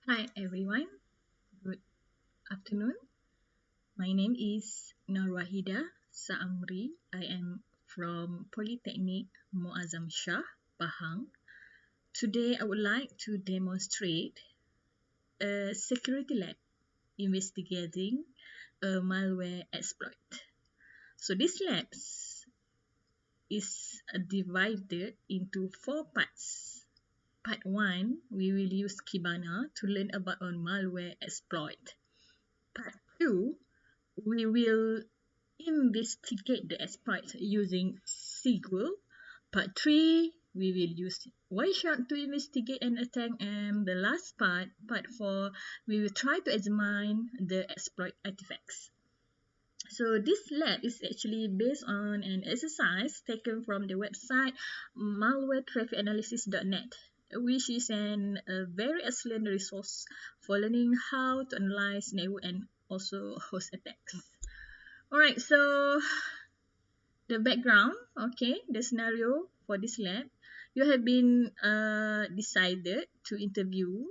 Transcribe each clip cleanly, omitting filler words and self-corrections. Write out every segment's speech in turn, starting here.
Hi everyone, good afternoon. My name is Norwahida Saamri. I am from Polytechnic Muazzam Shah, Pahang. Today I would like to demonstrate a security lab investigating a malware exploit. So this lab is divided into four parts. Part 1, we will use Kibana to learn about a malware exploit. Part 2, we will investigate the exploit using Squil. Part 3, we will use Wireshark to investigate an attack. And the last part 4, we will try to examine the exploit artifacts. So this lab is actually based on an exercise taken from the website malwaretrafficanalysis.net, which is a very excellent resource for learning how to analyze network and also host attacks. Alright, so the background, okay, the scenario for this lab, you have been decided to interview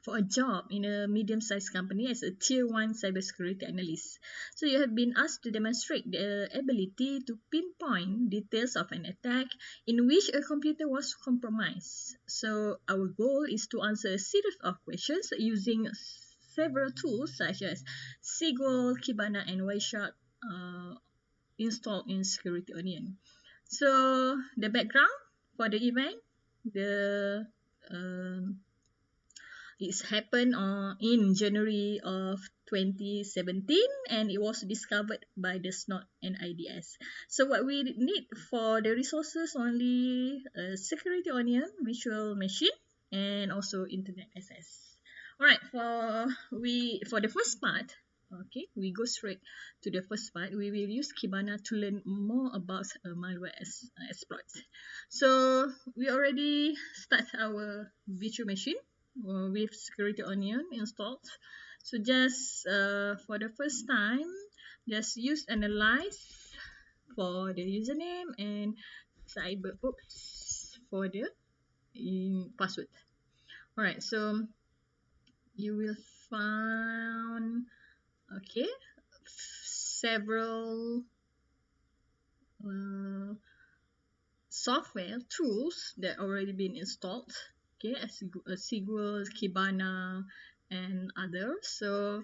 for a job in a medium-sized company as a tier 1 cybersecurity analyst. So you have been asked to demonstrate the ability to pinpoint details of an attack in which a computer was compromised. So our goal is to answer a series of questions using several tools such as Squil, Kibana, and Wireshark installed in Security Onion. So the background for the event, the it's happened in January of 2017 and it was discovered by the SNOT and IDS. So what we need for the resources only Security Onion, virtual machine, and also internet access. Alright, for the first part, okay, we go straight to the first part. We will use Kibana to learn more about malware exploits. So we already start our virtual machine with Security Onion installed. So just for the first time, just use analyze for the username and cyberoops for the password. Alright, so you will find okay several software tools that already been installed, okay, as Squil, Kibana, and others. So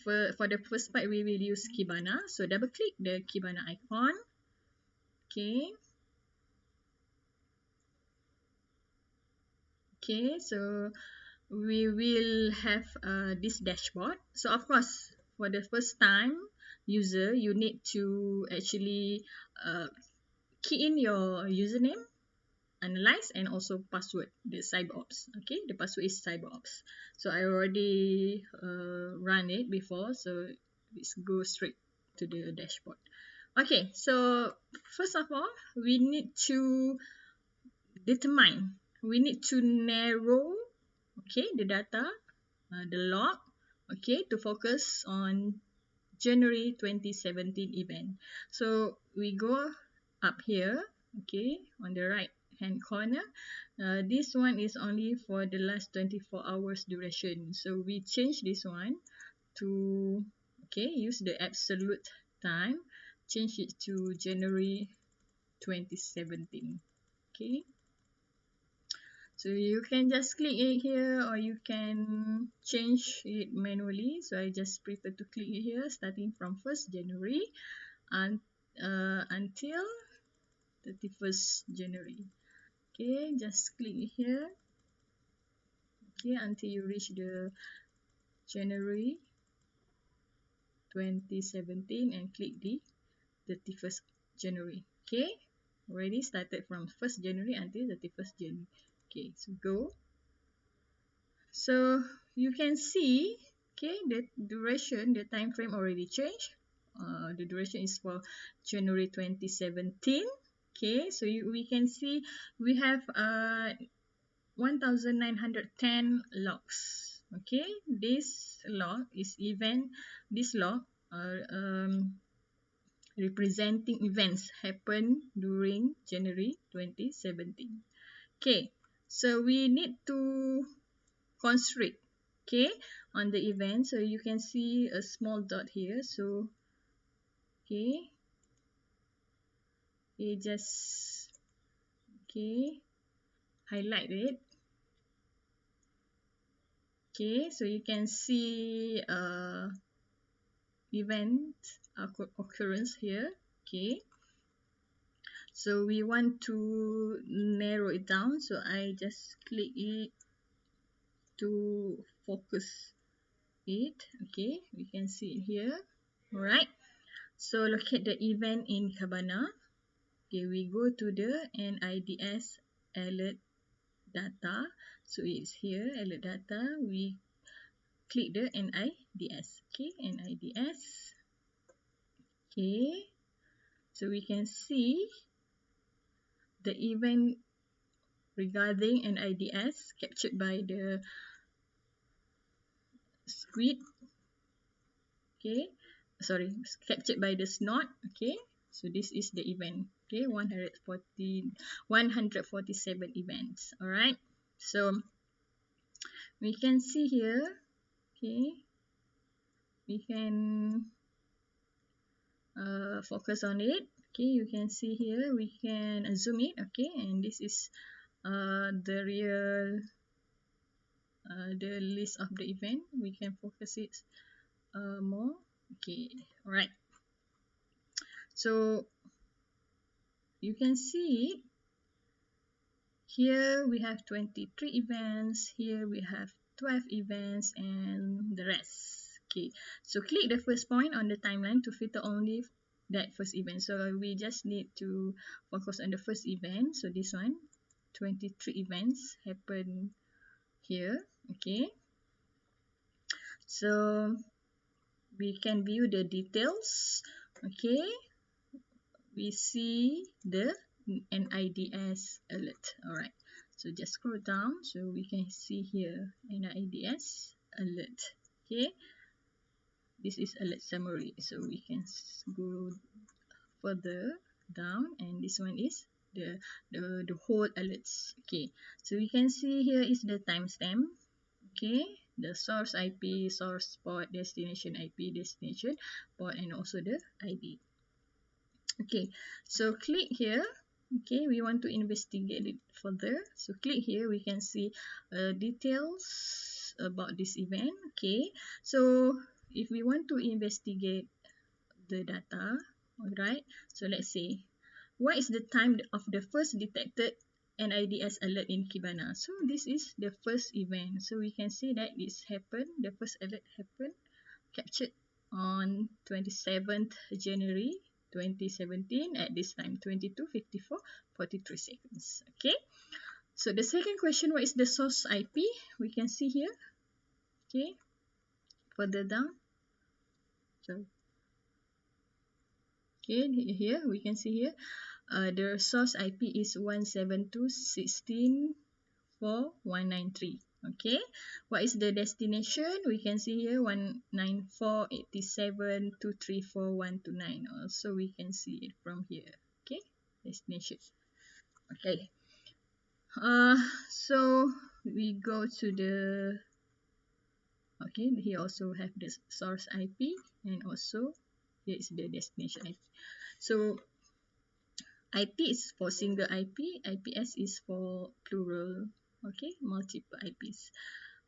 for the first part, we will use Kibana. So double click the Kibana icon. Okay. Okay, so we will have this dashboard. So of course, for the first time user, you need to actually key in your username, analyze, and also password, the cyberops. Okay, the password is cyberops. So I already run it before, so let's go straight to the dashboard. Okay, so first of all, we need to narrow, okay, the data, the log, okay, to focus on January 2017 event. So we go up here, okay, on the right hand corner. This one is only for the last 24 hours duration. So we change this one to, okay, use the absolute time, change it to January 2017. Okay. So you can just click it here or you can change it manually. So I just prefer to click it here starting from 1st January until 31st January. Okay, just click it here. Okay, until you reach the January 2017 and click the 31st January. Okay, already started from 1st January until 31st January. Okay, so go. So you can see, okay, the duration, the time frame already changed. The duration is for January 2017. Okay, so we can see we have 1910 logs. Okay, this log is this log representing events happen during January 2017. Okay, so we need to constrict, okay, on the event. So you can see a small dot here. So okay, just highlight it. Okay, so you can see event occurrence here. Okay, so we want to narrow it down, so I just click it to focus it. Okay, we can see it here. All right, so locate the event in Kibana. Okay, we go to the NIDS alert data. So it's here, alert data. We click the NIDS. Okay, NIDS. Okay, so we can see the event regarding NIDS captured by the squid. Okay, sorry, captured by the snot. Okay, so this is the event. Okay, 147 events. All right, so we can see here. Okay, we can focus on it. Okay, you can see here, we can zoom it. Okay, and this is the real the list of the event. We can focus it more. Okay, all right, so you can see here we have 23 events, here we have 12 events, and the rest. Okay, so click the first point on the timeline to filter only that first event. So we just need to focus on the first event. So this one, 23 events happen here. Okay, so we can view the details. Okay, we see the NIDS alert. All right, so just scroll down, so we can see here NIDS alert. Okay, this is alert summary, so we can go further down, and this one is the whole alerts. Okay, so we can see here is the timestamp. Okay, the source IP, source port, destination IP, destination port, and also the ID. Okay, so click here. Okay, we want to investigate it further, so click here. We can see details about this event. Okay, so if we want to investigate the data, all right, so let's say what is the time of the first detected NIDS alert in Kibana. So this is the first event, so we can see that it's happened, the first alert happened, captured on 27th January 2017 at this time, 22:54:43 seconds. Okay, so the second question, what is the source IP? We can see here. Okay, further down, so okay, here we can see here the source IP is 172.16.4.193. Okay, what is the destination? We can see here 194.87.234.129. Also we can see it from here. Okay, destination. Okay, so we go to the, okay, here also have the source IP, and also here is the destination IP. So IP is for single IP, IPS is for plural, okay, multiple IPs.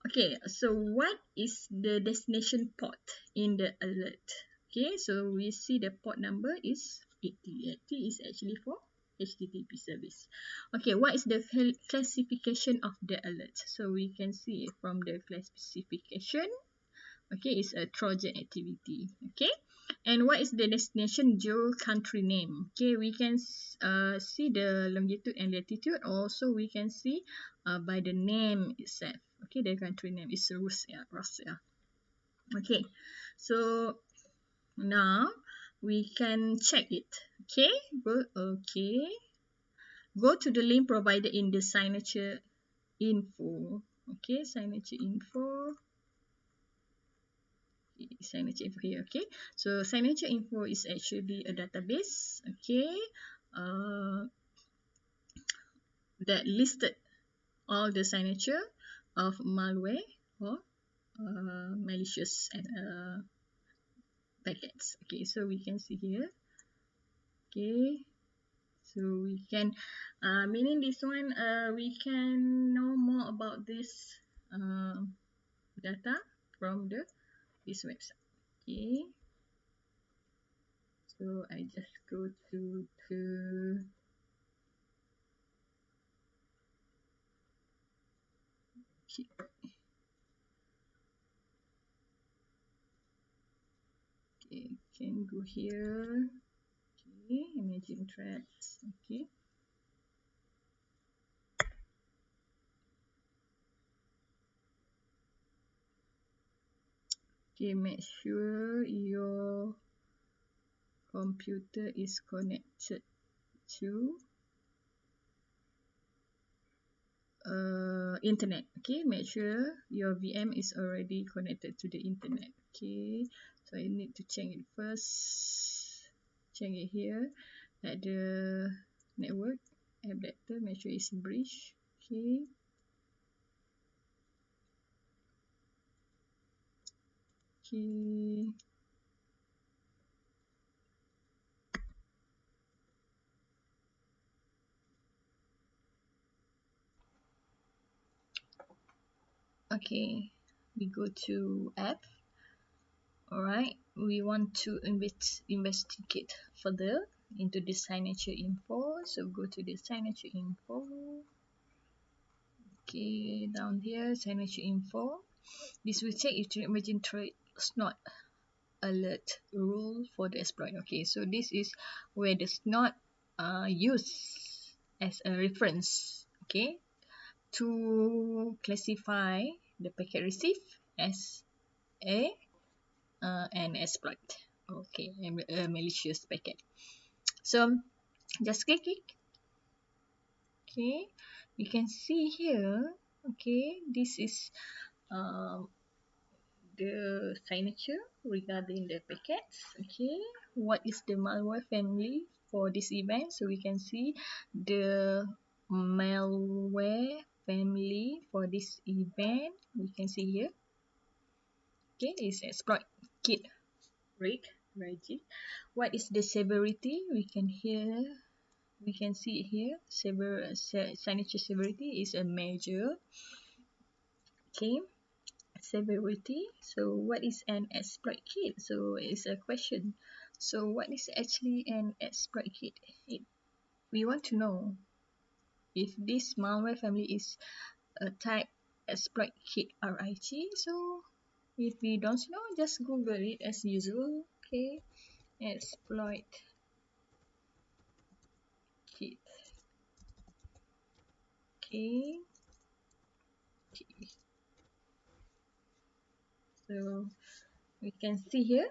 Okay, so what is the destination port in the alert? Okay, so we see the port number is 80. 80 is actually for HTTP service. Okay, what is the classification of the alert? So we can see from the classification, okay, it's a Trojan activity. Okay, and what is the destination geo country name? Okay, we can see the longitude and latitude. Also we can see by the name itself. Okay, the country name is Russia. Okay, so now we can check it. Okay, go to the link provided in the signature info. Okay, signature info. Signature info here. Okay, so signature info is actually a database, okay, that listed all the signature of malware or malicious packets. Okay, so we can see here. Okay, so we can meaning this one we can know more about this data from this website. Okay, so I just go to the okay, can go here. Okay, imagine threats. Okay, okay, make sure your computer is connected to internet. Okay, make sure your VM is already connected to the internet. Okay, so I need to check it first. Check it here at the network app data. Make sure it's breach. Okay. Okay. Okay, we go to app. Alright, we want to investigate further into the signature info. So go to the signature info. Okay, down here, signature info. This will check if the emerging threat snot alert rule for the exploit. Okay, so this is where the snot used as a reference. Okay, to classify the packet received as an exploit. Okay, a malicious packet. So just click it. Okay, you can see here. Okay, this is the signature regarding the packets. Okay, what is the malware family for this event? So we can see the malware family for this event. We can see here. Okay, is exploit kit rate. What is the severity? We can see here. Signature severity is a measure. Okay, severity. So what is an exploit kit? So it's a question. So what is actually an exploit kit? We want to know if this malware family is a type exploit kit RIT. So if we don't know, just Google it as usual. Okay, exploit kit. Okay. So we can see here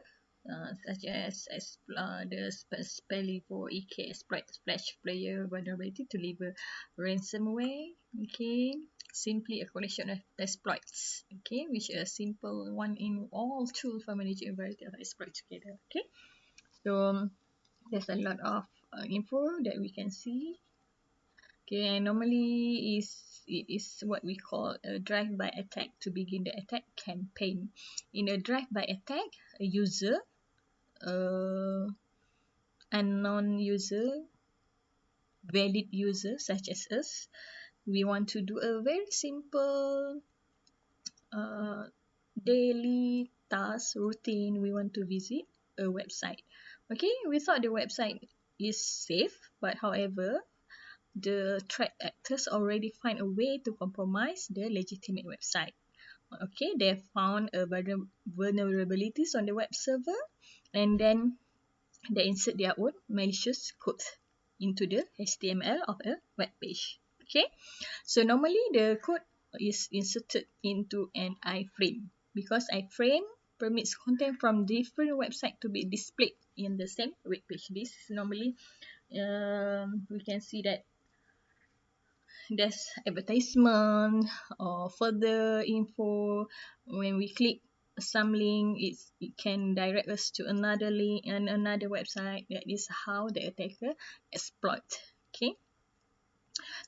such as the spelling for EK exploit splash player vulnerability to deliver ransomware. Okay, simply a collection of exploits. Okay, which is a simple one in all tool for managing a variety of exploits together. Okay, so there's a lot of info that we can see. Okay, and normally it is what we call a drive-by attack to begin the attack campaign. In a drive-by attack, a user, unknown user, valid user such as us, we want to do a very simple uh, daily task routine. We want to visit a website. Okay, we thought the website is safe, but however, the threat actors already find a way to compromise the legitimate website. Okay, they found a vulnerabilities on the web server, and then they insert their own malicious code into the HTML of a web page. Okay, so normally the code is inserted into an iframe because iframe permits content from different websites to be displayed in the same web page. This is normally we can see that there's advertisement or further info. When we click some link, it can direct us to another link and another website. That is how the attacker exploit. Okay,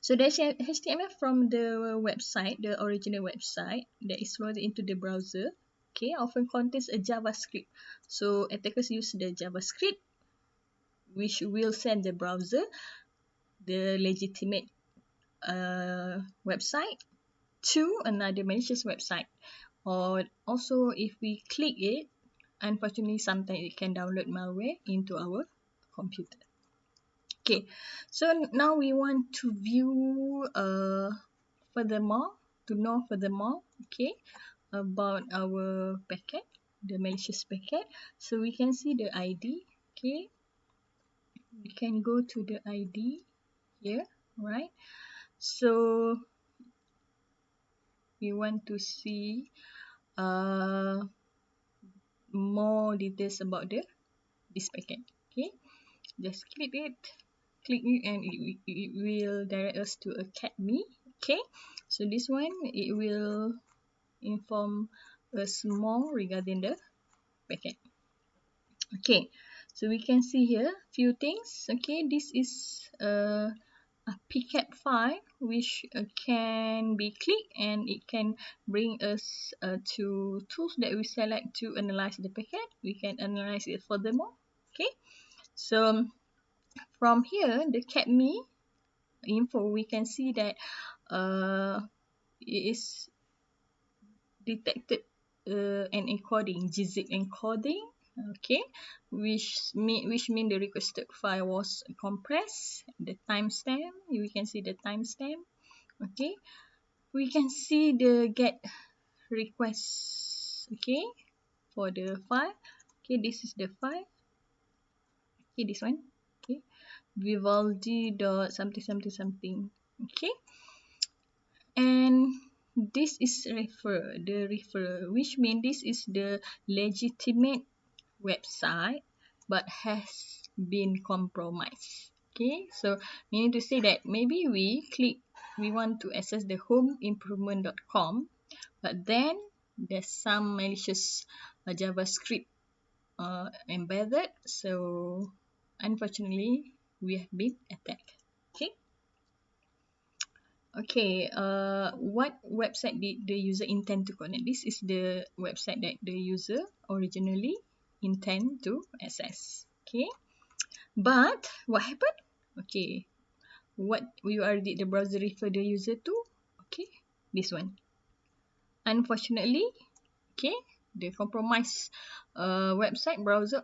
So there's a HTML from the website, the original website that is loaded into the browser. Okay, often contains a JavaScript. So attackers use the JavaScript, which will send the browser the legitimate website to another malicious website. Or also, if we click it, unfortunately, sometimes it can download malware into our computer. Okay, so now we want to view furthermore, to know furthermore, okay, about our packet, the malicious packet. So we can see the ID, okay. We can go to the ID here, right? So we want to see more details about this packet, okay. Just click it, and it will direct us to Academy, okay. So this one, it will inform us more regarding the packet. Okay, so we can see here few things. Okay, this is a pcat file which can be clicked, and it can bring us to tools that we select to analyze the packet. We can analyze it furthermore. Okay, so from here, the CAPME info, we can see that it is detected an encoding, gzip encoding, okay, which mean the requested file was compressed. The timestamp, we can see the timestamp, okay. We can see the get request, okay, for the file. Okay, this is the file. Okay, this one. Okay, Vivaldi dot something something something. Okay, and this is the referrer, which means this is the legitimate website but has been compromised. Okay, so meaning to say that maybe we want to access the homeimprovement.com, but then there's some malicious JavaScript embedded, so unfortunately we have been attacked. Okay. Okay, what website did the user intend to connect? This is the website that the user originally intend to access. Okay, but what happened? Okay, what URL did the browser refer the user to? Okay, this one. Unfortunately, okay, the compromised website browser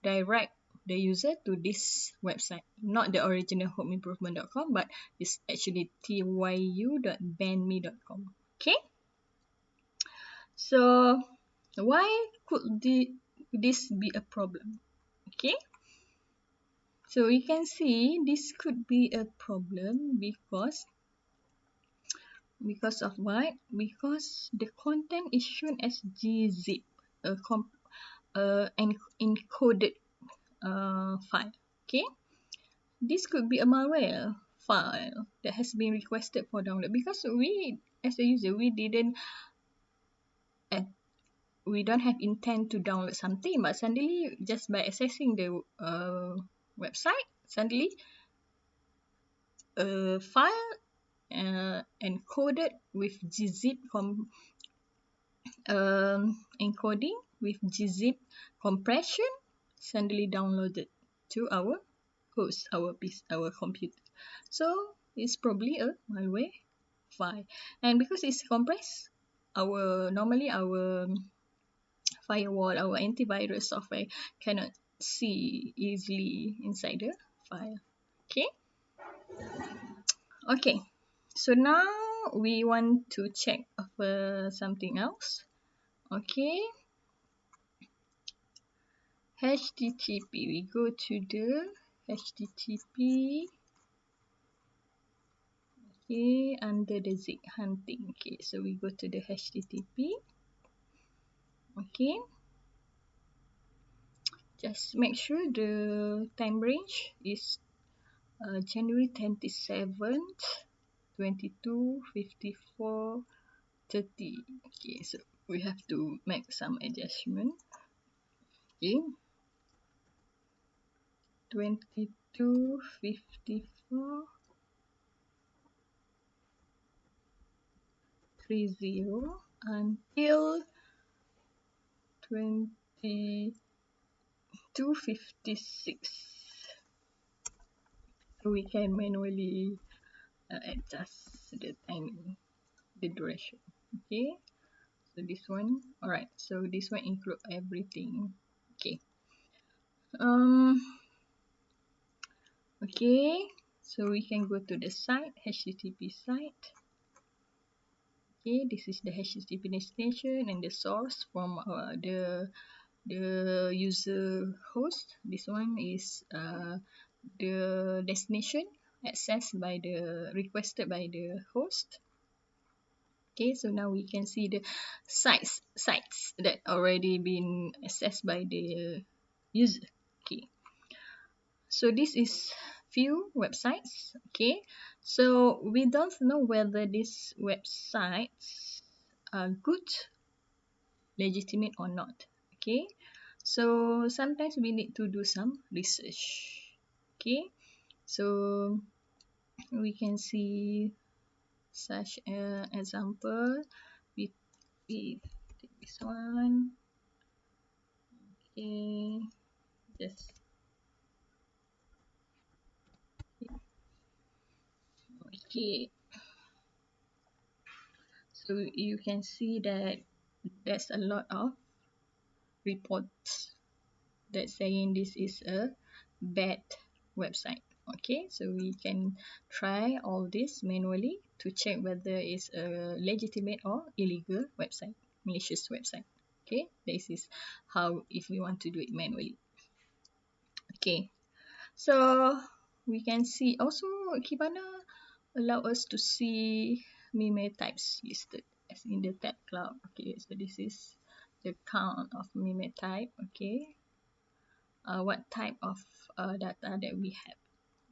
direct the user to this website, not the original homeimprovement.com, but it's actually tyu.bandme.com. Okay, so why could this be a problem? Okay, so we can see this could be a problem because of what? Because the content is shown as gzip, an encoded file. Okay, this could be a malware file that has been requested for download, because we as a user we don't have intent to download something, but suddenly just by accessing the website, suddenly a file encoded with gzip encoding with gzip compression suddenly downloaded to our host, our computer. So it's probably a malware file, and because it's compressed, normally our firewall, our antivirus software cannot see easily inside the file. Okay. Okay, so now we want to check for something else. Okay, HTTP, we go to the HTTP. Okay, under the zip hunting. Okay, so we go to the HTTP. Okay, just make sure the time range is January 27th, 22, 54, 30. Okay, so we have to make some adjustment. Okay, 22, 54, until 22:56. So we can manually adjust the timing, the duration. Okay, so this one, alright, so this one include everything. Okay. Okay, so we can go to the site, HTTP site. Okay, this is the HTTP destination and the source from the user host. This one is the destination accessed by the requested by the host. Okay, so now we can see the sites that already been accessed by the user. Okay, so this is few websites. Okay, so we don't know whether these websites are good, legitimate or not. Okay, so sometimes we need to do some research. Okay, so we can see such an example. We take this one. Okay, just okay. So you can see that there's a lot of reports that saying this is a bad website. Okay, so we can try all this manually to check whether it's a legitimate or illegal website, malicious website. Okay, this is how if we want to do it manually. Okay, so we can see also Kibana allow us to see meme types listed as in the tab cloud. Okay, so this is the count of meme type. Okay, what type of data that we have.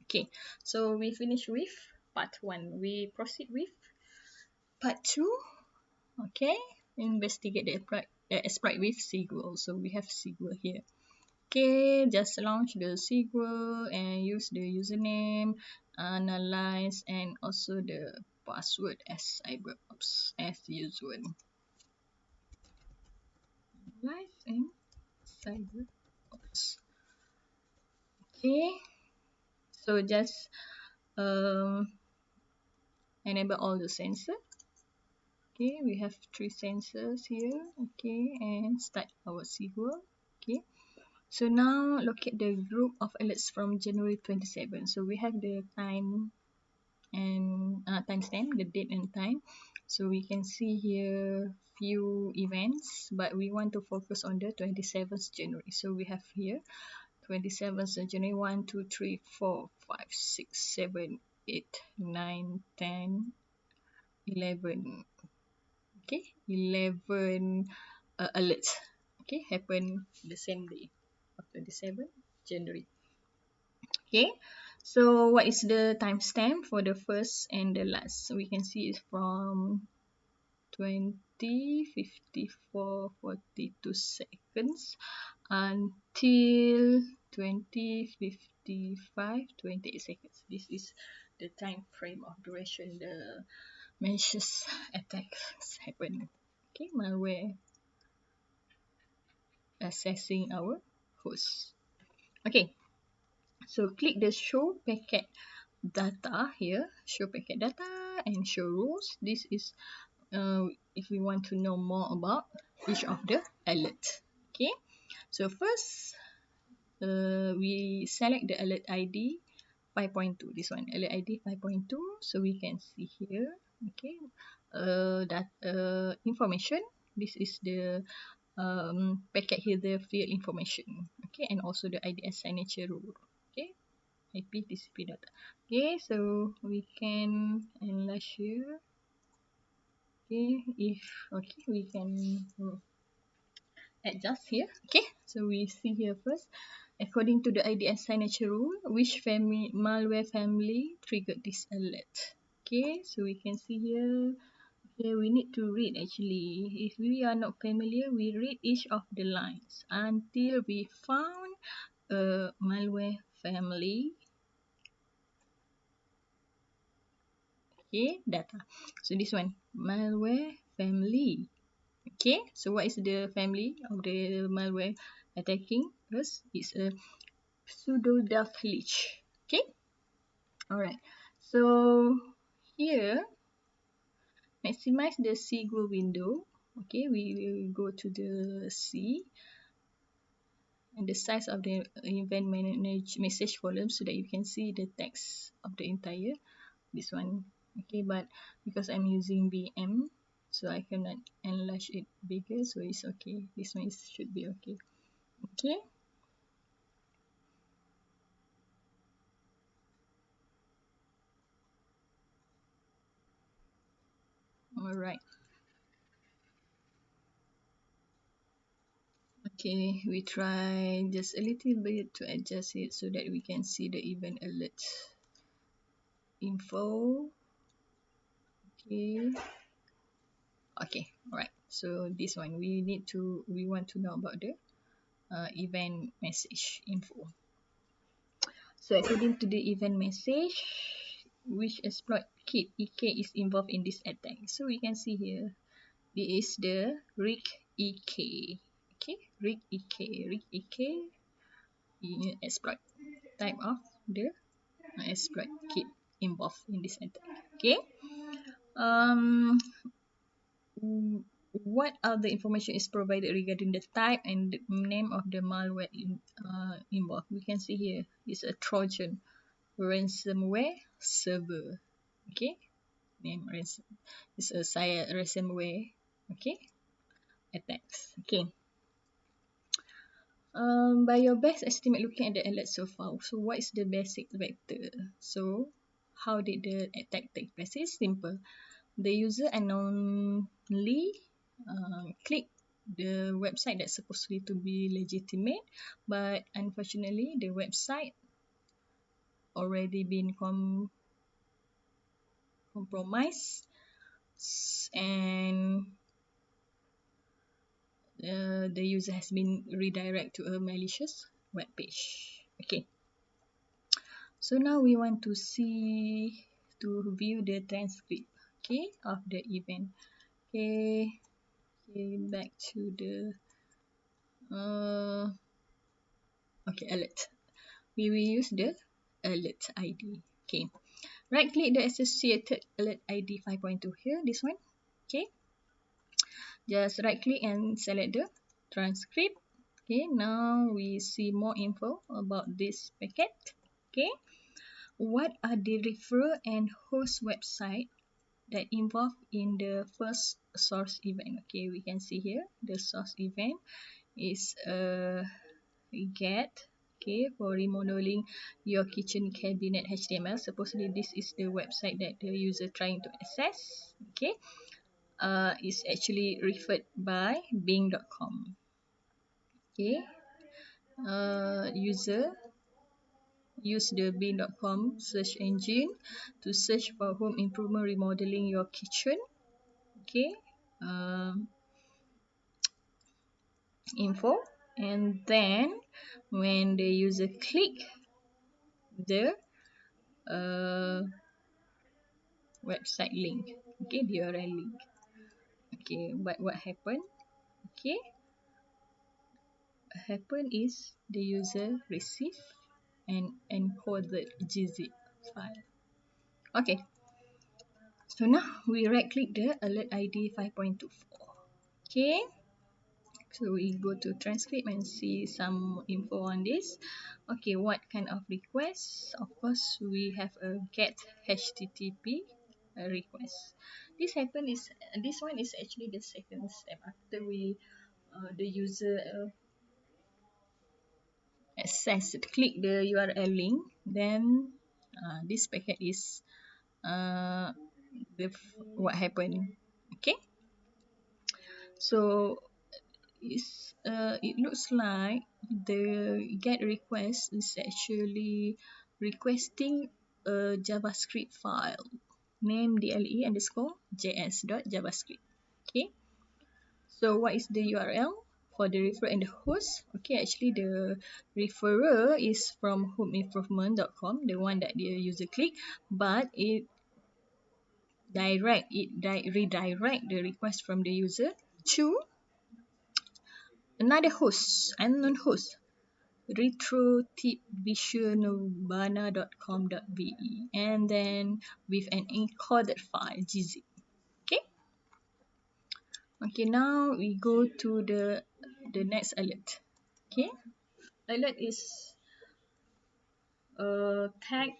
Okay, so we finish with part 1. We proceed with part 2. Okay, investigate the exploit with Squil. So we have Squil here. Okay, just launch the Squil and use the username, analyze, and also the password as cyberops as usual. Analyze and cyberops. Okay, so just enable all the sensor. Okay, we have 3 sensors here. Okay, and start our Squil. Okay, so now locate the group of alerts from January 27. So we have the time and timestamp, the date and time. So we can see here few events, but we want to focus on the 27th January. So we have here 27th January 1, 2, 3, 4, 5, 6, 7, 8, 9, 10, 11. Okay, 11 alerts. Okay, happen the same day of 27th January. Okay, so what is the timestamp for the first and the last? So we can see it's from 20:54:42 seconds until 20:55:28 seconds. This is the time frame of duration the malicious attacks happen. Okay, malware accessing our host. Okay, so click the show packet data here, show packet data and show rules. This is if we want to know more about each of the alert. Okay, so first we select the alert ID 5.2, this one, alert ID 5.2. So we can see here. Okay, that information, this is the packet header field information. Okay, and also the IDS signature rule. Okay, IP TCP data. Okay, so we can analyze here. Okay, if okay, we can adjust here. Okay, so we see here first, according to the IDS signature rule, which malware family triggered this alert. Okay, so we can see here. Okay, we need to read actually. If we are not familiar, we read each of the lines until we found a malware family. Okay, data. So this one, malware family. Okay, so what is the family of the malware attacking us? It's a pseudo-daphlich. Okay, alright. So here, maximize the Squil window. Okay, we will go to the C and the size of the event message column so that you can see the text of the entire this one. Okay, but because I'm using VM, so I cannot enlarge it bigger, so it's okay. This one should be okay. Okay. All right. Okay, we try just a little bit to adjust it so that we can see the event alert info. Okay. Okay, all right. So this one we want to know about the event message info. So according to the event message, which exploit kit EK is involved in this attack. So we can see here, this is the rig EK. Okay, rig EK exploit type of the exploit kit involved in this attack. Okay. Um, what other information is provided regarding the type and the name of the malware involved? We can see here is a Trojan ransomware server. Okay, name ransom is a ransomware. Okay, attacks. Okay. By your best estimate, looking at the alert so far, so what is the basic vector? So how did the attack take place? It's simple. The user unknowingly click the website that's supposedly to be legitimate, but unfortunately the website already been compromised, and the user has been redirected to a malicious web page. Okay, so now we want to view the transcript, okay, of the event. Okay, back to the alert. We will use the alert ID. Okay, right click the associated alert ID 5.2 here, this one. Okay, just right click and select the transcript. Okay, now we see more info about this packet. Okay, what are the referrer and host website that involved in the first source event? Okay, we can see here the source event is get, okay, for remodeling your kitchen cabinet HTML. Supposedly this is the website that the user trying to access. Okay, is actually referred by bing.com. Okay, user use the bing.com search engine to search for home improvement remodeling your kitchen. Okay, info, and then when the user click the website link, okay, the URL link. Okay, but what happened? Okay, is the user receive an encoded gzip file. Okay, so now we right click the alert ID 5.24. Okay, so we go to transcript and see some info on this. Okay, what kind of request? Of course, we have a get HTTP request. This one is actually the second step after we the user click the URL link. Then this packet is uh, what happened. Okay, so it looks like the get request is actually requesting a JavaScript file named dle_js.javascript. Okay, so what is the URL for the referrer and the host? Okay, actually the referrer is from homeimprovement.com, the one that the user click, but redirect the request from the user to another host, unknown host, retrotipvisionobana.com.be, and then with an encoded file gzip. Okay. Okay, now we go to the next alert. Okay, alert is tag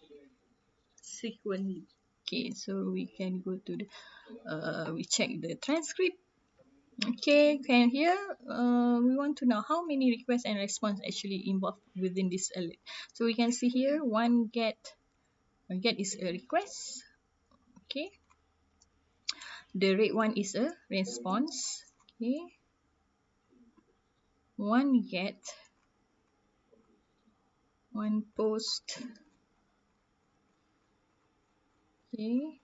sequentially. Okay, so we can go to the we check the transcript. Okay, can here we want to know how many requests and response actually involved within this alert. So we can see here one get is a request. Okay, the red one is a response. Okay, one get, one post. Okay,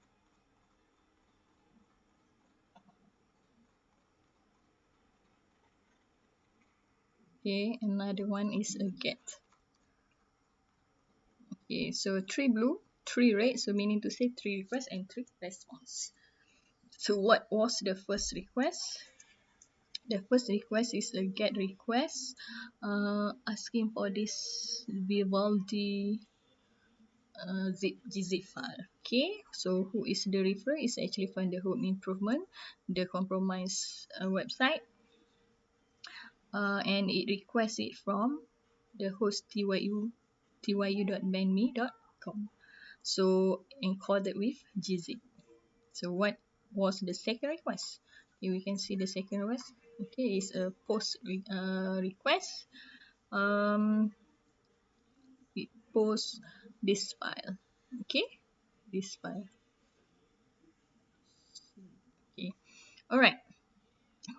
okay, another one is a get. Okay, so 3 blue, 3 red, so meaning to say 3 requests and 3 response. So what was the first request? The first request is a get request, asking for this Vivaldi gzip file. Okay, so who is the referrer? Is actually from the home improvement, the compromise website, and it requests it from the host tyu.bandme.com. So encoded with gzip. So what was the second request? Here we can see the second request. Okay, it's a post request. We post this file. Okay, this file. Okay, all right.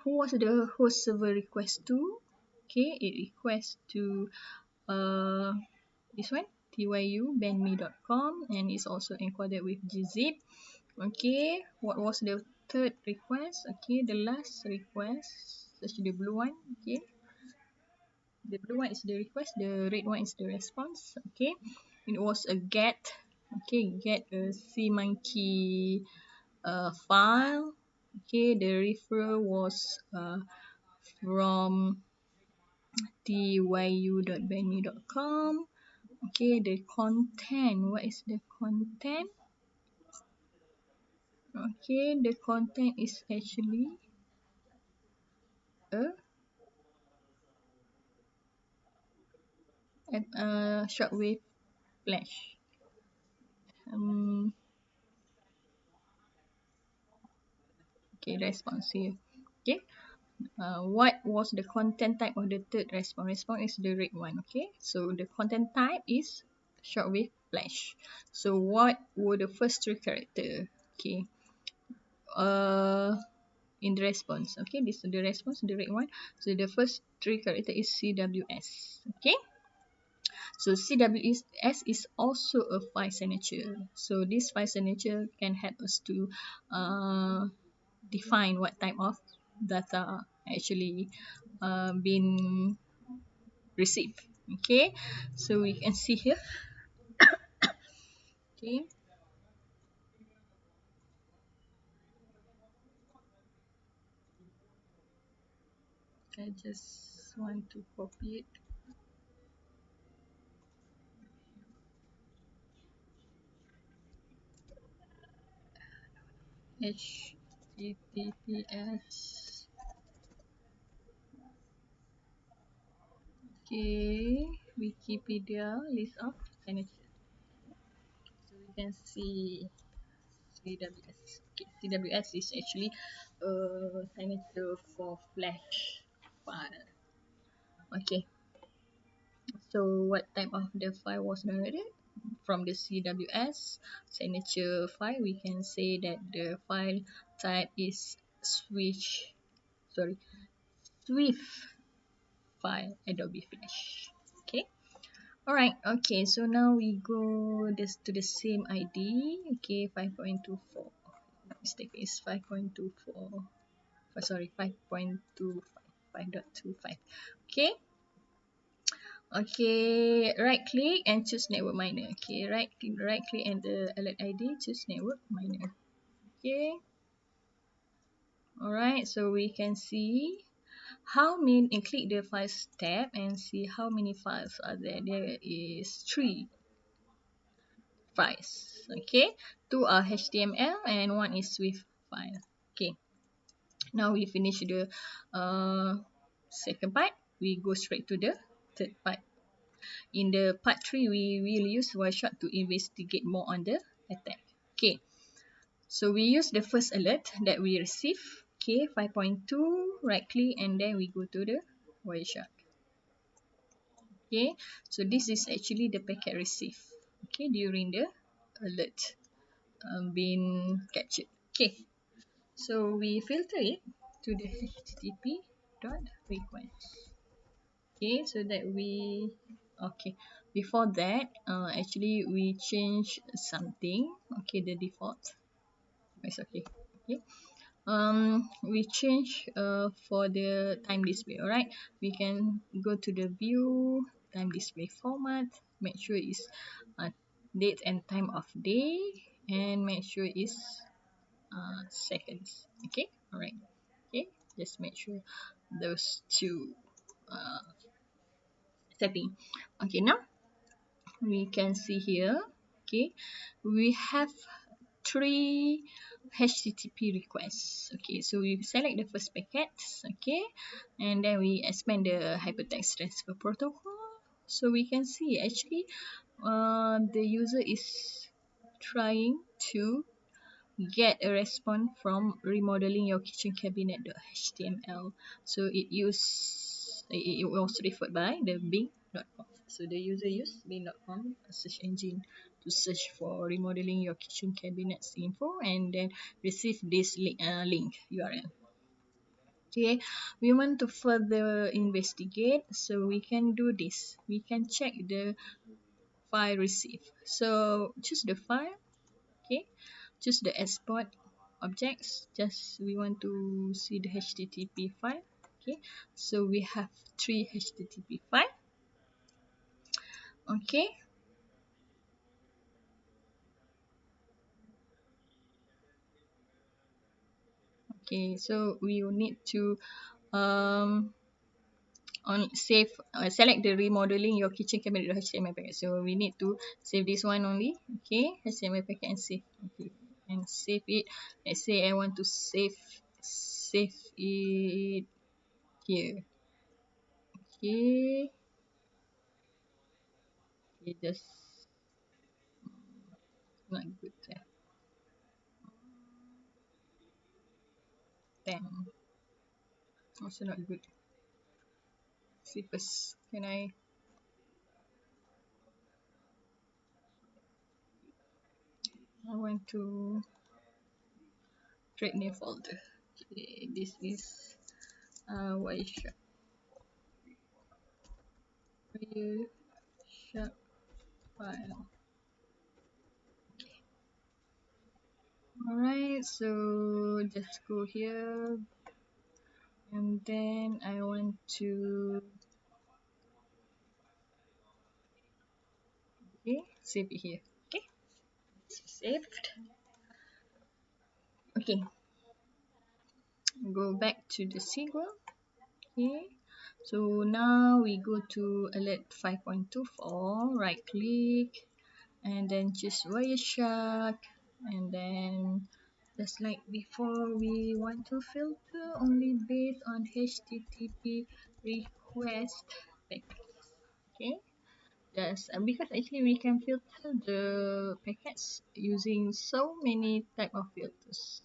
Who was the host server request to? Okay, it requests to this one, tyu.bandme.com, and it's also encoded with gzip. Okay, what was the third request? Okay, the last request, actually the blue one. Okay, the blue one is the request, the red one is the response. Okay, it was a get. Okay, get a cmonkey file. Okay, the referrer was from tyu.bandme.com. Okay, the content, what is the content? Okay, the content is actually a shortwave flash. Okay, response here. Okay, what was the content type of the third response? Response is the red one. Okay, so the content type is shortwave flash. So what were the first 3 characters? Okay, in the response. Okay, this is the response, the red one. So the first 3 characters is CWS. Okay, so CWS is also a file signature. So this file signature can help us to define what type of data actually been received. Okay, so we can see here. Okay, I just want to copy it. HTTPS. Okay, Wikipedia list of signatures. So we can see CWS. Okay, CWS is actually a signature for Flash file. Okay, so what type of the file was generated? From the CWS signature file, we can say that the file type is Swift file Adobe Flash. Okay. Alright, okay, so now we go this to the same ID. Okay, 5.24. Mistake is 5.24. Sorry, 5.25. 5.25. Okay. Okay, right click and choose network miner. Okay, right click and the alert ID, choose network miner. Okay. Alright, so we can see how many, and click the files tab and see how many files are there. There is 3 files. Okay, 2 are HTML and 1 is Swift file. Okay, now we finish the second part. We go straight to the third part. In the part 3, we will use Wireshark to investigate more on the attack. Okay, so we use the first alert that we receive. Okay, 5.2, right click and then we go to the Wireshark. Okay, so this is actually the packet received, okay, during the alert being captured. Okay, so we filter it to the http dot request. Okay, so that we, okay, before that actually we change something. Okay, the default, it's okay. Okay, we change for the time display. All right, we can go to the view time display format, make sure it's date and time of day, and make sure it's seconds. Okay, all right. Okay, just make sure those two uh, setting. Okay, now we can see here. Okay, we have 3 HTTP requests. Okay, so we select the first packet. Okay, and then we expand the hypertext transfer protocol. So we can see actually the user is trying to get a response from remodeling your kitchen cabinet.html. So it was referred by the bing.com. So the user used bing.com search engine to search for remodeling your kitchen cabinets info and then receive this link URL. Okay, we want to further investigate, so we can do this. We can check the file received. So choose the file. Okay, choose the export objects. Just we want to see the HTTP file. Okay, so we have 3 HTTP file. Okay, okay, so we will need to on save select the remodeling your kitchen cabinet HTML packet. So we need to save this one only. Okay, HTML packet and save. Okay, and save it. Let's say I want to save it here. Okay, okay, just not good. 10, also not good. See first, can I want to create new folder. Okay, this is Wireshark file. Alright, so just go here and then I want to save it here. Okay, saved. Okay, go back to the Squil. Okay, so now we go to alert 5.24, right click and then choose Wireshark, and then just like before, we want to filter only based on HTTP request packets. Okay, just because actually we can filter the packets using so many type of filters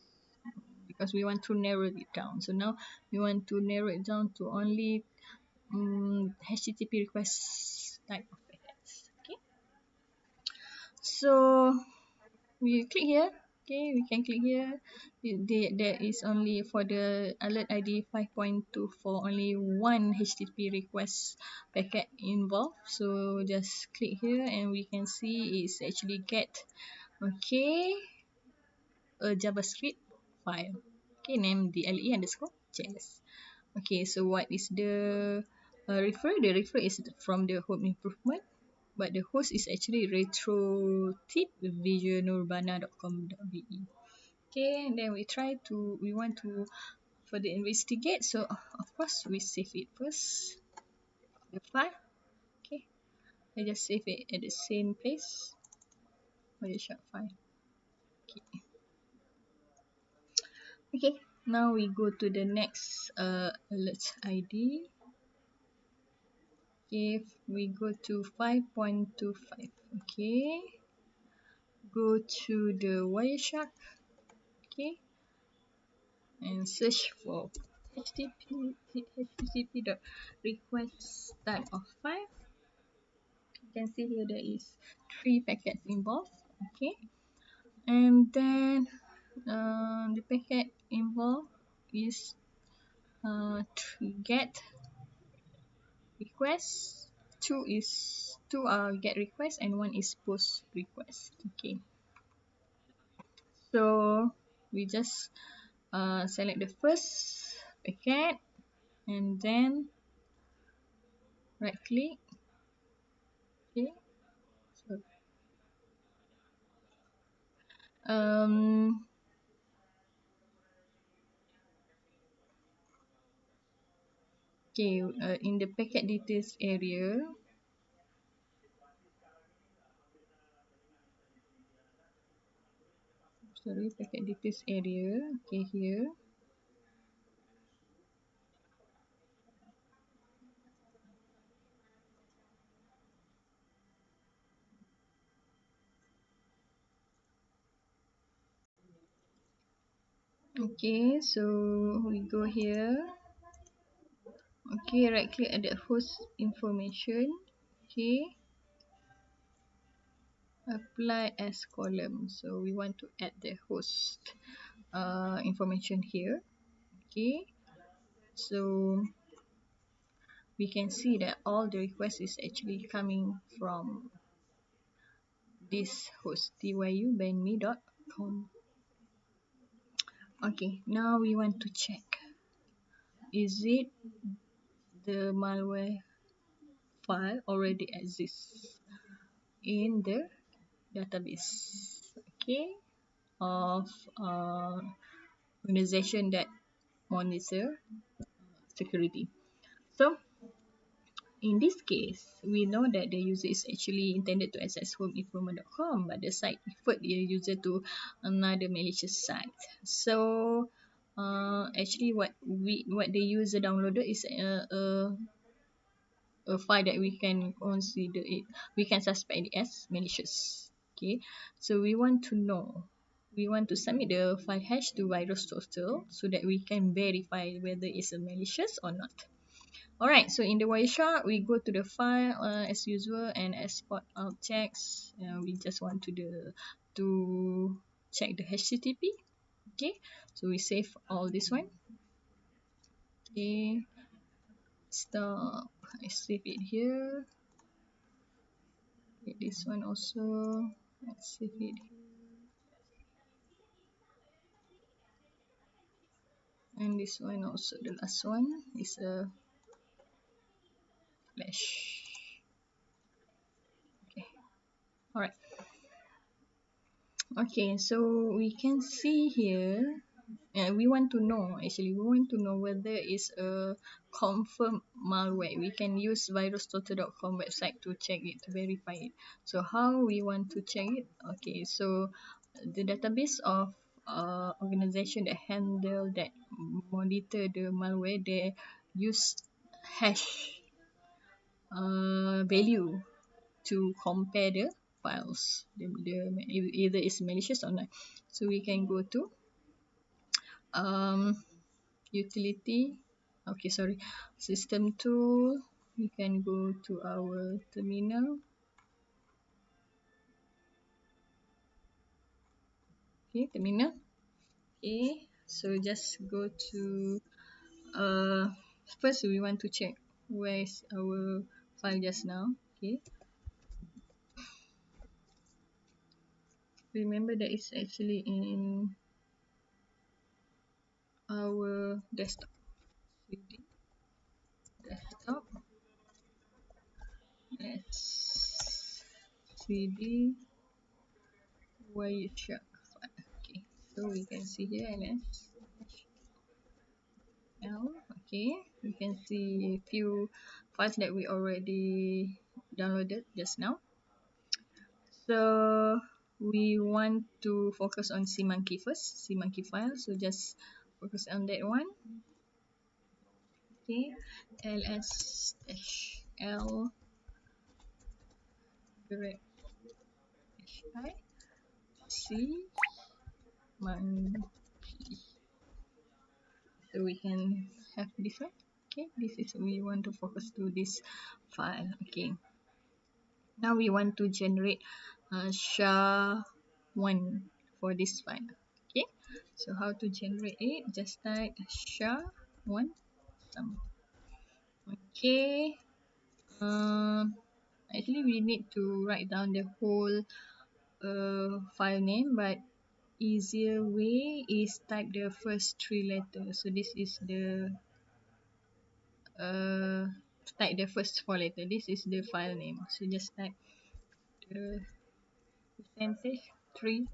because we want to narrow it down. So now we want to narrow it down to only HTTP request type of packets. Okay, so we click here. Okay, we can click here. There is only for the alert ID 5.24 only one HTTP request packet involved. So just click here and we can see it's actually get a JavaScript file. Okay, name DLE underscore JS. Okay, so what is the refer? The refer is from the home improvement, but the host is actually retrotipvisionurbana.com.be. Okay, and then we want to further investigate. So of course we save it first, the file. Okay, I just save it at the same place. Wireshark file. Okay. Okay, now we go to the next alert ID. If we go to 5.25, okay, go to the Wireshark, okay, and search for http dot request type of file. You can see here there is 3 packets involved, okay, and then the packet involved is to get request. Two are get request and one is post request. Okay, so we just select the first packet and then right click. Okay, so um okay, in the packet details area, packet details area, okay, here. Okay, so we go here. Okay, right click at the host information. Okay, apply as column. So we want to add the host information here. Okay, so we can see that all the request is actually coming from this host tyubandme.com. Okay, now we want to check, is it the malware file already exists in the database, okay, of organization that monitor security. So in this case, we know that the user is actually intended to access homeimprovement.com, but the site referred the user to another malicious site. So actually what the user downloaded is a file that we can consider it, we can suspect it as malicious. Okay, so we want to submit the file hash to VirusTotal so that we can verify whether it's a malicious or not. Alright, so in the Wireshark, we go to the file as usual and export out checks. We just want to check the HTTP. Okay, so we save all this one. Okay, stop. I save it here. Okay, this one also. Let's save it here. And this one also. The last one is a flash. Okay, alright. Okay, so we can see here. We want to know whether it's a confirmed malware. We can use virustotal.com website to check it, to verify it. So how we want to check it? Okay, so the database of organization that handle that monitor the malware, they use hash value to compare the files, either it's malicious or not. So we can go to utility, okay, sorry, system tool. We can go to our terminal. Okay, terminal. Okay, so just go to first we want to check where is our file just now. Okay, remember that it's actually in our desktop. Desktop. Let's 3D Wireshark file. Okay, So we can see here ls l. Okay, we can see a few files that we already downloaded just now. So we want to focus on cmonkey first, cmonkey file. So just focus on that one. Okay, ls-l direct hi c monkey. So we can have this one. Okay, this is we want to focus to this file. Okay, now we want to generate SHA-1 for this file. Okay, so how to generate it? Just type SHA-1 sum. Okay, actually we need to write down the whole file name, but easier way is type the first 3 letters. So this is the type the first 4 letter. This is the file name. So just type the percentage 3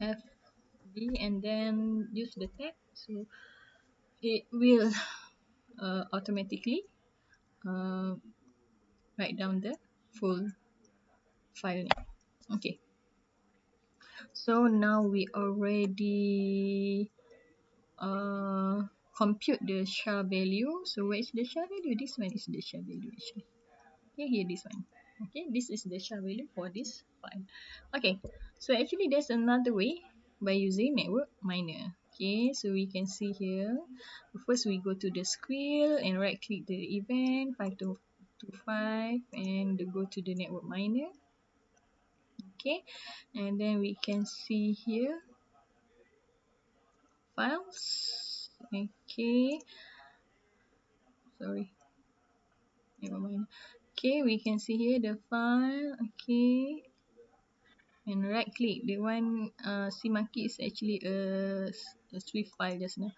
FD and then use the tab. So it will automatically uh, write down the full file name. Okay. So now we already compute the SHA value. So where is the SHA value? This one is the SHA value actually. Okay, here this one. Okay, this is the SHA value for this file. Okay, so actually there's another way by using Network Miner. Okay, so we can see here. First we go to the Squil and right click the event 5225 and go to the Network Miner. Okay, and then we can see here files. Okay, sorry, never mind. Okay, we can see here the file. Okay, and right click the one cmonkey is actually a Swift file just now.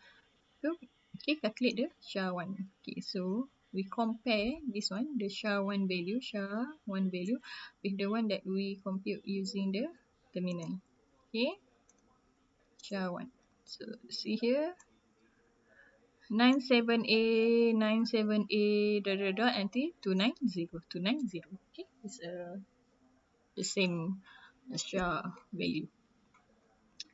So okay, calculate the SHA-1. Okay, so we compare this one, the SHA-1 value, SHA-1 value with the one that we compute using the terminal. Okay, SHA-1. So see here 97A 97A until 290. Okay, it's the same SHA value.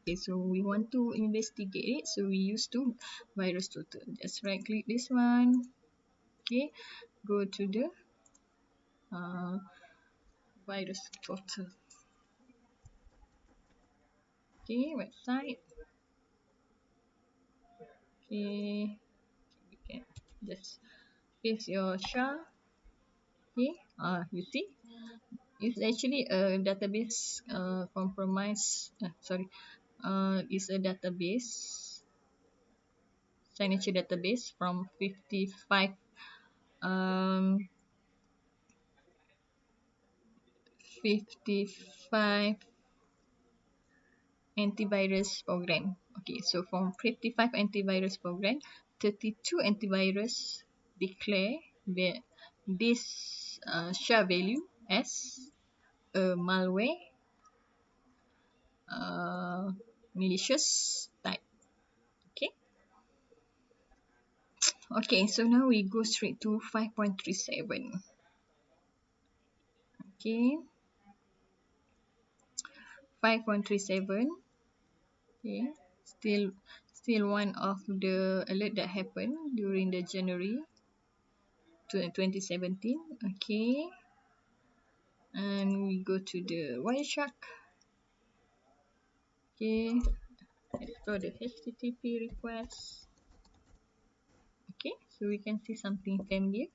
Okay, so we want to investigate it, so we use to virus total. Just right click this one. Okay, go to the virus total. Okay, website. Okay, you can just paste your SHA. Okay, you see, it's actually a database compromise. Sorry, it's a database signature database from 55 um 55 antivirus program. Okay, so from 55 antivirus program, 32 antivirus declare that this SHA value as a malware malicious type. Okay. Okay, so now we go straight to 5.37. Okay, 5.37. Okay, still one of the alert that happened during the January 2017. Okay, and we go to the Wireshark. Okay, explore the HTTP request. Okay, so we can see something familiar.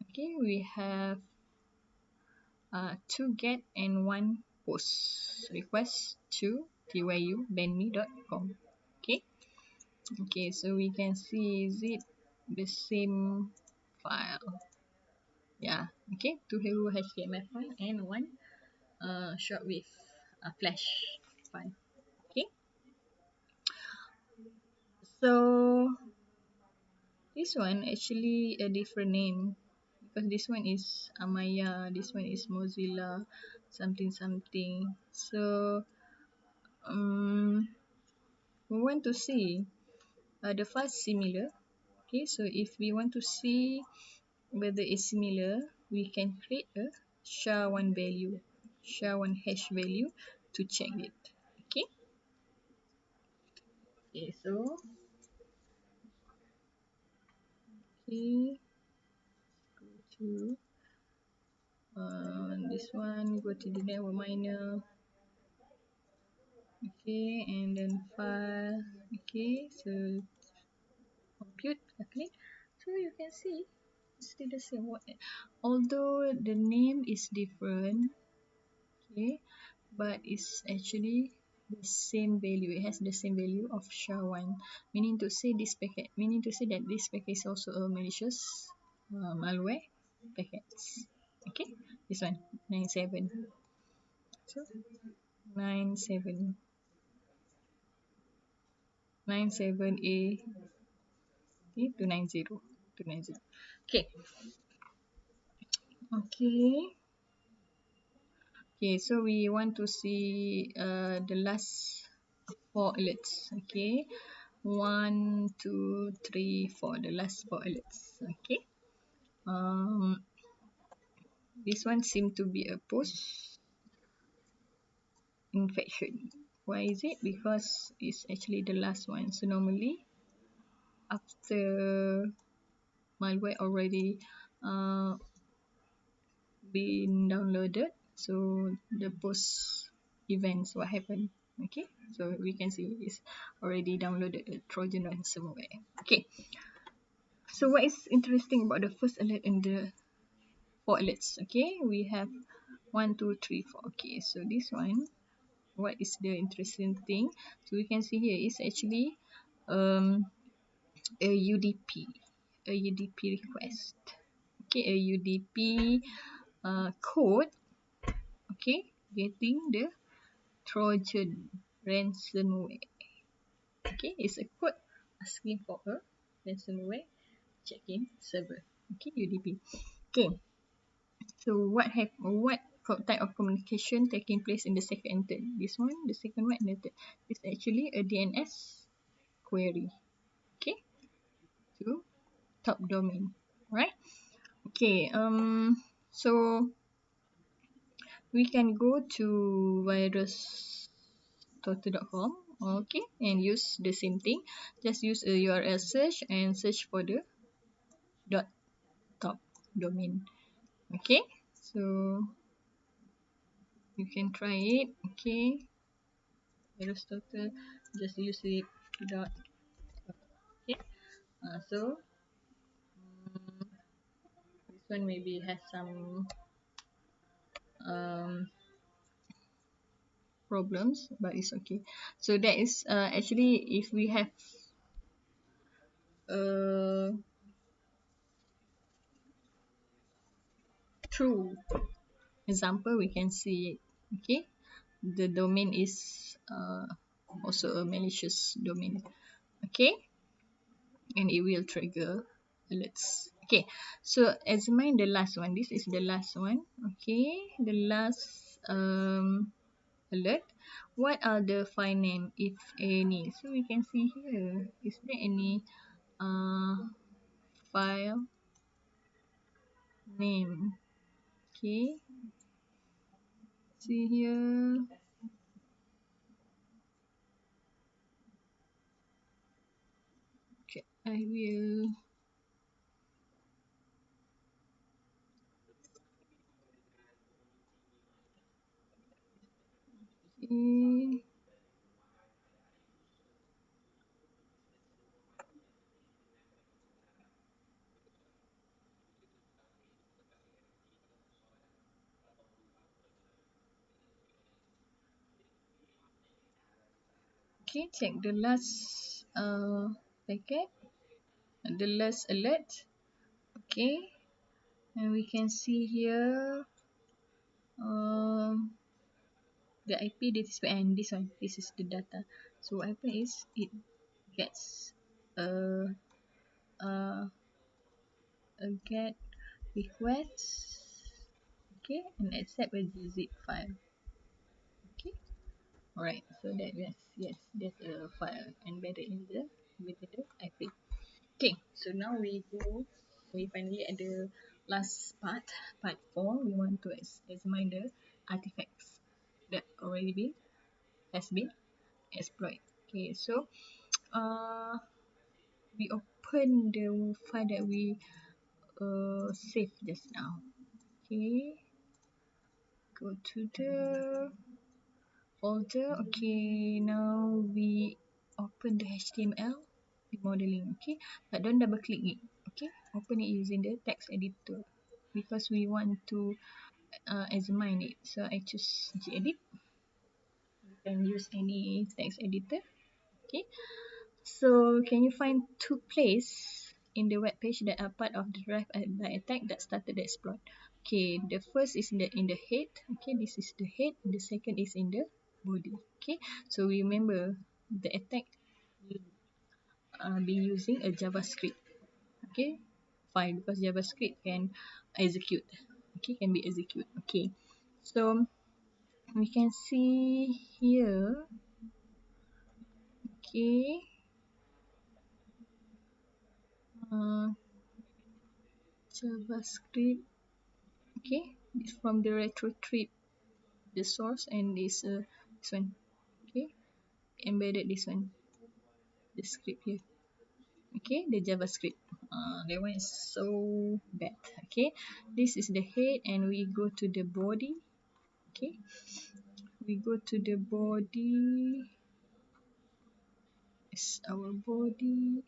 Okay, we have 2 get and 1 post request to tyubandme.com. Okay, okay, so we can see is it the same file? Yeah, okay, 2 hello HTML file and 1 short with a flash file. Okay, so this one actually a different name because this one is Amaya, this one is Mozilla something something. So we want to see the files similar. Okay, so if we want to see whether it's similar, we can create a SHA-1 value, SHA-1 hash value to check it. Okay. Okay, so okay, go to this one, go to the network miner. Okay, and then file. Okay, so compute, calculate. So you can see it's still the same. Although the name is different, okay, but it's actually the same value. It has the same value of SHA-1, meaning to say that this packet is also a malicious malware packets. Okay, this one 97. So 97 97A 290 290. Okay. Okay. Okay, so we want to see the last four alerts. Okay, 1, 2, 3, 4. The last four alerts. Okay. This one seemed to be a post infection. Why is it? Because it's actually the last one. So normally after malware already uh, been downloaded, so the post events what happened. Okay, so we can see it's already downloaded a Trojan ransomware. Okay, so what is interesting about the first alert and the four alerts? Okay, we have 1, 2, 3, 4. Okay, so this one, what is the interesting thing? So we can see here is actually a UDP request. Okay, a UDP code. Okay, getting the Trojan ransomware. Okay, it's a code asking for a ransomware check-in server. Okay, UDP. Okay, so what type of communication taking place in the second and third? This one, the second one, and the third. It's actually a DNS query. Okay, to top domain. Right? Okay. So we can go to virustotal.com, okay, and use the same thing. Just use a URL search and search for the .top domain. Okay, so you can try it. Okay, virustotal, just use it dot. Okay, so this one maybe has some um, problems, but it's okay. So that is actually if we have uh, true example, we can see it. Okay, the domain is also a malicious domain. Okay, and it will trigger alerts. Okay, so examine the last one. This is the last one. Okay, the last alert. What are the file name, if any? So we can see here, is there any file name? Okay, see here. Okay, I will see. Okay, check the last packet, the last alert. Okay, and we can see here the IP data space, and this one, this is the data. So what happens is it gets uh, a get request, okay, and accept a zip file. Okay, Alright, so that yes, there's a file embedded in the within the iframe. Okay, so now we finally at the last part 4. We want to examine the artifacts that already has been exploited. Okay, so uh, we open the file that we saved just now. Okay, go to the folder. Okay, now we open the HTML remodeling. Okay, but don't double click it. Okay, open it using the text editor because we want to examine it. So I choose gedit. You can use any text editor. Okay, so can you find two places in the web page that are part of the drive by attack that started the exploit? Okay, the first is in the head. Okay, this is the head. The second is in the body. Okay, so remember the attack will be using a JavaScript. Okay, fine, because JavaScript can execute. Okay, can be execute. Okay, so we can see here. Okay, uh, JavaScript. Okay, it's from the retrotrip the source, and this one. Okay, embedded this one, the script here. Okay, the JavaScript. That one is so bad. Okay, this is the head, and we go to the body. Okay, we go to the body. It's our body.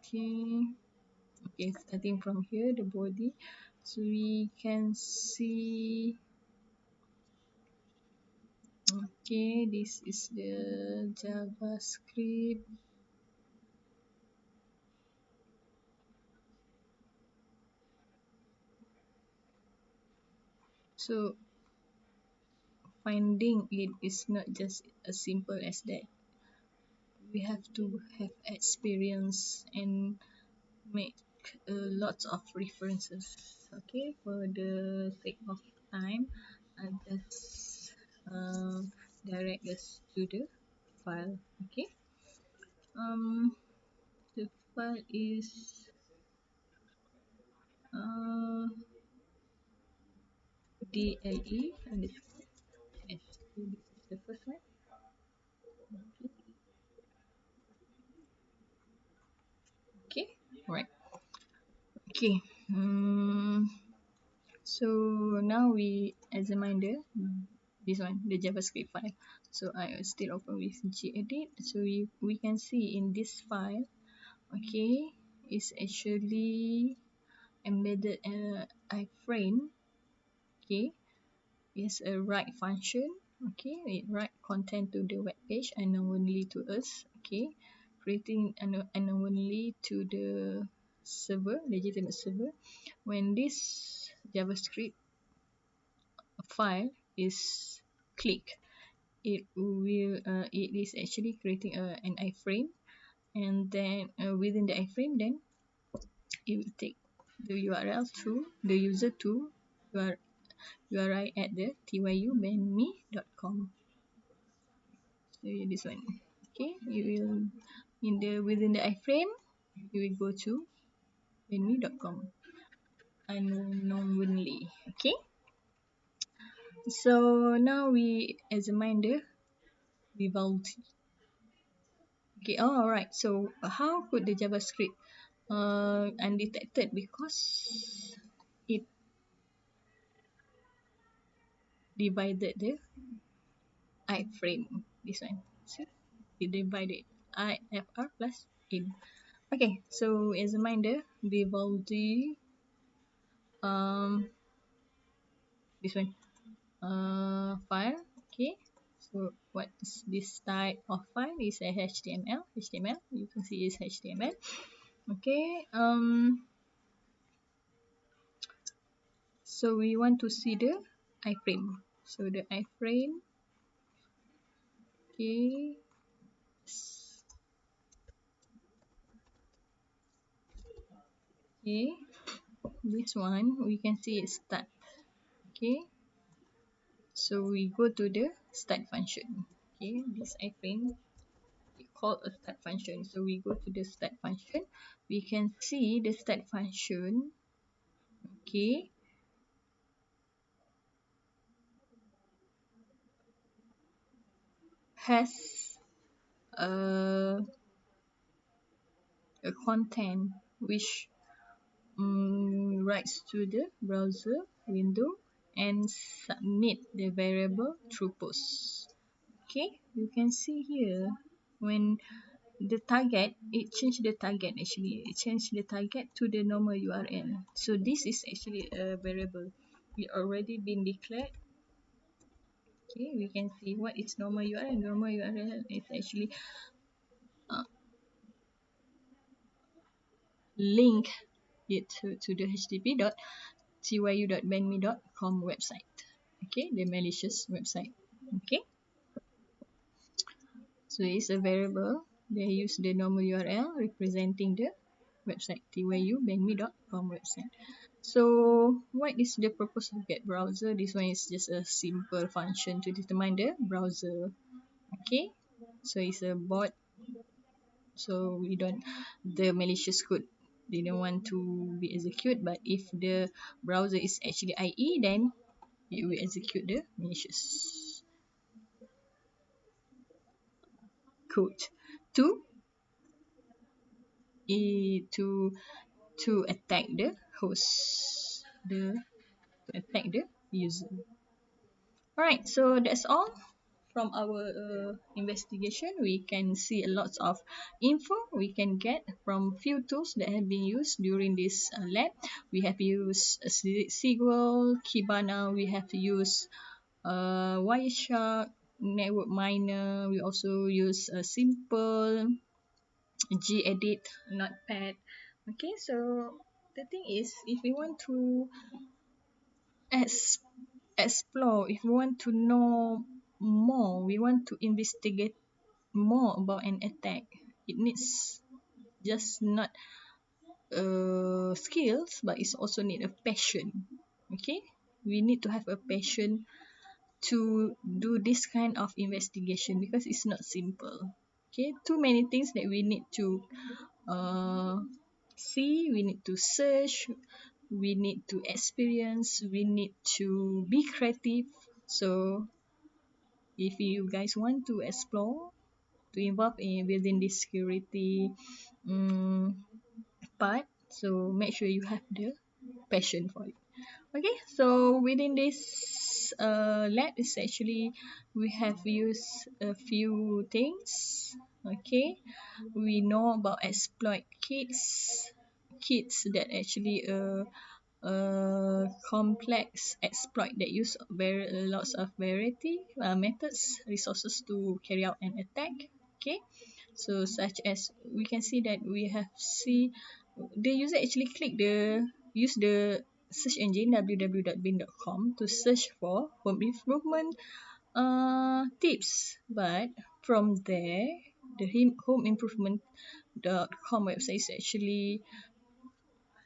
Okay, okay, starting from here, the body. So we can see. Okay, this is the JavaScript. So finding it is not just as simple as that. We have to have experience and make lots of references. Okay, for the sake of time, I just direct us to the file. Okay, the file is uh, DLE underscore S. This is the first one. Okay, all right. Okay. So now we examine this one, the JavaScript file. So I will still open with gedit. So we can see in this file, okay, it's actually embedded iframe. Okay, it's a write function. Okay, it write content to the web page unknownly to us. Okay, creating unknownly to the server, legitimate server. When this JavaScript file is clicked, it is actually creating an iframe, and then within the iframe, then it will take the URL to the user to URI at the tyubanme.com. So this one. Okay, you will within the iframe, you will go to banme.com unknownly. Okay, so now we examine the Vivaldi. Okay, all right. So how could the JavaScript undetected? Because it divided the iframe. This one. See, it divided ifr plus in. Okay, so as a reminder, Vivaldi this one file. Okay, so what is this type of file? Is a HTML. HTML. You can see is HTML. Okay. So we want to see the iframe. So the iframe. Okay. Okay. this one we can see it start. Okay, so we go to the start function. Okay, this iframe called a start function. So we go to the start function. We can see the start function. Okay, has a, a content which writes to the browser window and submit the variable through post. Okay, you can see here when the target, it changed the target actually. It changed the target to the normal URL. So this is actually a variable. We already been declared. Okay, we can see what is normal URL. Normal URL is actually uh, link it to the http://tyu.bandme.com website. Okay, the malicious website. Okay, so it's a variable. They use the normal URL representing the website tyu.bandme.com website. So what is the purpose of get browser? This one is just a simple function to determine the browser. Okay, so it's a bot. So we don't, the malicious code didn't want to be executed, but if the browser is actually IE, then it will execute the malicious code to to attack the host, to attack the user. Alright, so that's all from our investigation. We can see a lot of info we can get from few tools that have been used during this lab. We have used Squil, Kibana, we have used Wireshark, Network Miner. We also use a simple gedit notepad. Okay, so the thing is, if we want to explore, if we want to know more, we want to investigate more about an attack, it needs just not skills, but it's also need a passion. Okay, we need to have a passion to do this kind of investigation because it's not simple. Okay, too many things that we need to see, we need to search, we need to experience, we need to be creative. So if you guys want to explore, to involve in within this security part, so make sure you have the passion for it. Okay, so within this lab is actually we have used a few things. Okay, we know about exploit kits that actually complex exploit that use very lots of variety methods resources to carry out an attack. Okay, so such as we can see that we have the user actually use the search engine www.bin.com to search for home improvement tips, but from there the homeimprovement.com website is actually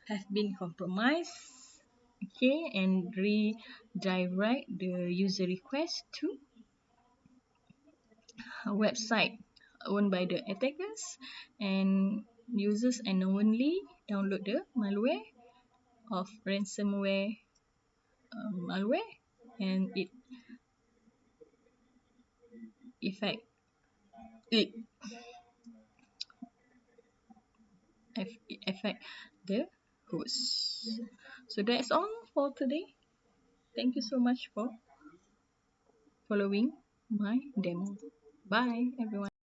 have been compromised. Okay, and redirect the user request to a website owned by the attackers, and users unknowingly download the malware of ransomware malware, and it affect it affect the host. So that's all for today. Thank you so much for following my demo. Bye everyone.